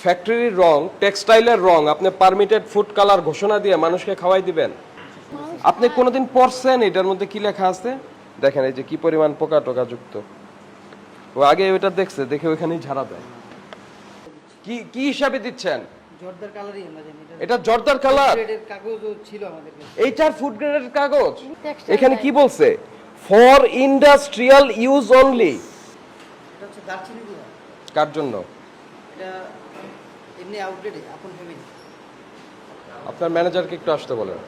ফ্যাক্টরির রং, টেক্সটাইলের রং আপনি permitted food colour ঘোষণা দিয়ে মানুষকে খাওয়াই দিবেন? আপনি কোনোদিন পড়ছেন এটার মধ্যে কি লেখা আছে? দেখেন এই যে কি পরিমাণ পোকা টোকা যুক্ত। ও আগে ওইটা দেখছে, দেখে ওইখানেই ঝাড়া দেয়। কি কি হিসাবে দিচ্ছেন? জর্দার কালারই আমরা জানি এটা জর্দার কালার। গ্রেডের কাগজও ছিল আমাদের কাছে। এইটার ফুড গ্রেডের কাগজ। Textile এখানে type। কি বলছে? For industrial use only. এটা হচ্ছে দারচিনি গুঁড়া। কার জন্য? এটা এমনি আউটলেটে আপন ফ্যামিলি আপনার ম্যানেজারকে একটু আসতে বলেন।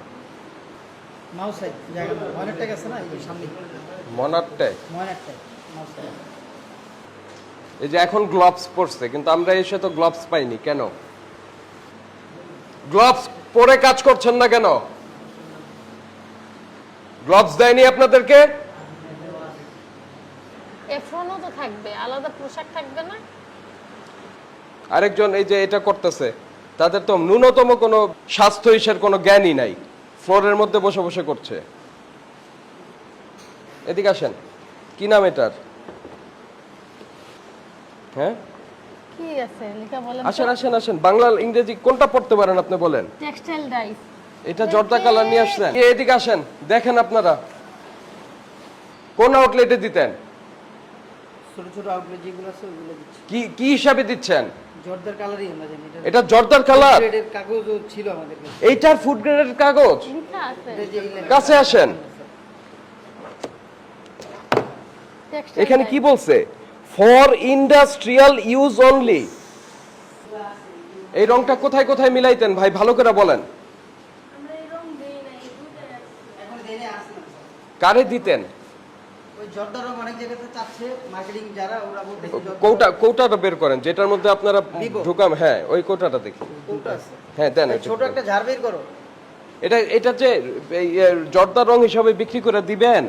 মাউসাই জায়গা ময়নারটেক আছে না এই যে সামনে মনারটে। ময়নারটেক মাউসাই। এই যে এখন গ্লাভস পরছে, কিন্তু আমরা এসে তো গ্লাভস পাইনি কেন? গ্লাভস পরে কাজ করছেন না কেন? গ্লাভস দেয়নি আপনাদেরকে? এফরনও তো থাকবে, আলাদা পোশাক থাকবে না? আরেকজন এই যে এটা করতেছে, তাদের তো ন্যূনতম কোনো স্বাস্থ্য ইসের কোনো জ্ঞানই নাই, ফ্লোরের মধ্যে বসে বসে করছে। এদিকে আসেন, কি নাম এটার? হ্যাঁ কি আছে লেখা বলেন? আসেন আসেন আসেন, বাংলা ইংরেজি কোনটা পড়তে পারেন আপনি বলেন? Textile dyes. এটা জর্দা কালার নিয়ে আসছেন। এদিকে আসেন, দেখেন আপনারা কোন আউটলেটে দিতেন? ছোট ছোট আউটলেট যেগুলো আছে ওগুলো দিচ্ছি। কি কি হিসাবে দিচ্ছেন? জর্দার কালারই আমরা জানি এটা জর্দার কালার। গ্রেডের কাগজও ছিল আমাদের কাছে। এইটার ফুড গ্রেডের কাগজ। লেখা আছে এটা যে এই লেখা- কাছে আসেন, টেক্সটাইল এখানে কি বলছে? For industrial use only. এই রংটা কোথায় কোথায় মিলাইতেন ভাই, ভালো করে বলেন। এখন দেনে আসছে না। কারে দিতেন? ওই জর্দার রং অনেক জায়গাতে চাচ্ছে মার্কেটিং যারা ওরা বলতেছে কৌটাটা বের করেন যেটার মধ্যে আপনারা Vivo। ঢুকাম। হ্যাঁ ওই কৌটাটা দেখি। কোনটা আছে হ্যাঁ দেন। এই ওইটা ছোট দেন। একটা ঝাড় বের করো। এটা যে জর্দা রং হিসাবে বিক্রি করে দিবেন?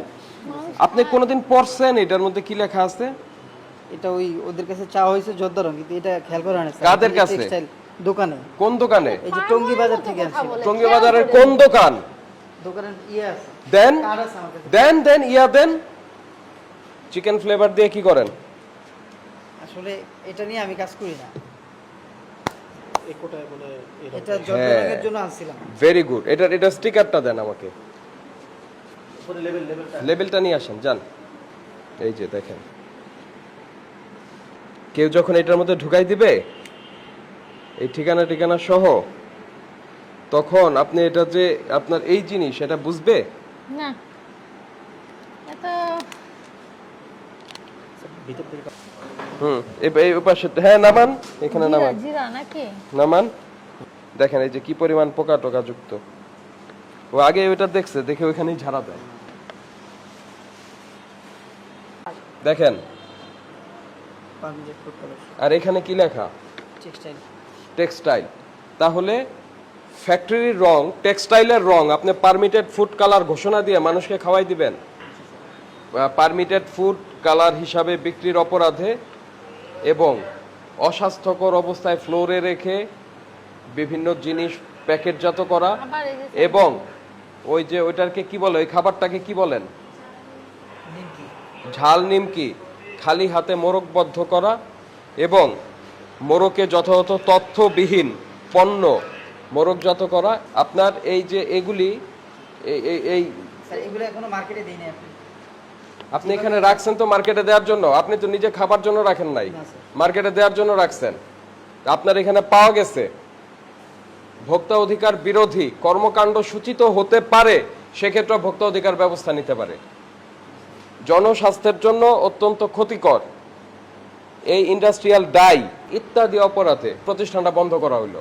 আপনি কোনোদিন পড়ছেন এটার মধ্যে কি লেখা আছে? এটা ওই ওদের কাছে চাওয়া হয়েছে জর্দার রং, কিন্তু এটা খেয়াল করা না কাদের কাছে? টেক্সটাইল দোকানে। কোন দোকানে? এই যে টঙ্গী বাজার থেকে আসছে টঙ্গী বাজারের কোন দোকান? দোকানের ইয়ে আছে দেন কার্ড আছে আমার কাছে। দেন দেন ইয়া দেন। চিকেন ফ্লেভার দিয়ে কি করেন? আসলে এটা নিয়ে আমি কাজ করি না, কোটায় বলে এটা জর্দার হ্যাঁ। রঙের জন্য আনছিলাম। Very good. এটা স্টিকারটা দেন আমাকে, উপরে লেভেলটা লেবেলটা নিয়ে আসেন যান। এই যে দেখেন, কেউ যখন এটার মধ্যে ঢুকাই দিবে এই ঠিকানা সহ, তখন আপনি এটা যে আপনার এই জিনিস এটা বুঝবে। না এত ভিতর থেকে এই পাশে হ্যাঁ নামান, এখানে নামান জিরা নাকি? নামান। দেখেন এই যে কি পরিমাণ পোকা টোকা যুক্ত। ও আগে ওইটা দেখছে, দেখে ওইখানেই ঝাড়া দেয়। দেখেন, পাঞ্জাব ফুড কালার আর এখানে কি লেখা? টেক্সটাইল। টেক্সটাইল। তাহলে ফ্যাক্টরির রং, টেক্সটাইলের রং আপনি পারমিটেড ফুড কালার ঘোষণা দিয়ে মানুষকে খাওয়াই দিবেন? পারমিটেড ফুড কালার হিসাবে বিক্রির অপরাধে এবং অস্বাস্থ্যকর অবস্থায় ফ্লোরে রেখে বিভিন্ন জিনিস প্যাকেটজাত করা, আবার এই যে এবং ওই যে ওইটাকে কি বলে, ওই খাবারটাকে কি বলেন? নিমকি। ঝাল নিমকি খালি হাতে মোড়কবদ্ধ করা এবং মোড়কে যথাযথ তথ্যবিহীন পণ্য মোড়কজাত করা। আপনার এই যে এগুলি এই স্যার এগুলো এখনো মার্কেটে দেই নাই আপনি। আপনি এখানে রাখছেন তো মার্কেটে দেওয়ার জন্য? আপনি তো নিজে খাবার জন্য রাখেন নাই, না, স্যার। মার্কেটে দেওয়ার জন্য রাখছেন। আপনার এখানে পাওয়া গেছে ভোক্তা অধিকার বিরোধী কর্মকাণ্ড সূচিত হতে পারে, সেক্ষেত্রে ভোক্তা অধিকার ব্যবস্থা নিতে পারে। জনস্বাস্থ্যের জন্য অত্যন্ত ক্ষতিকর এই ইন্ডাস্ট্রিয়াল ডাই ইত্যাদি অপরাধে প্রতিষ্ঠানটা বন্ধ করা হলো।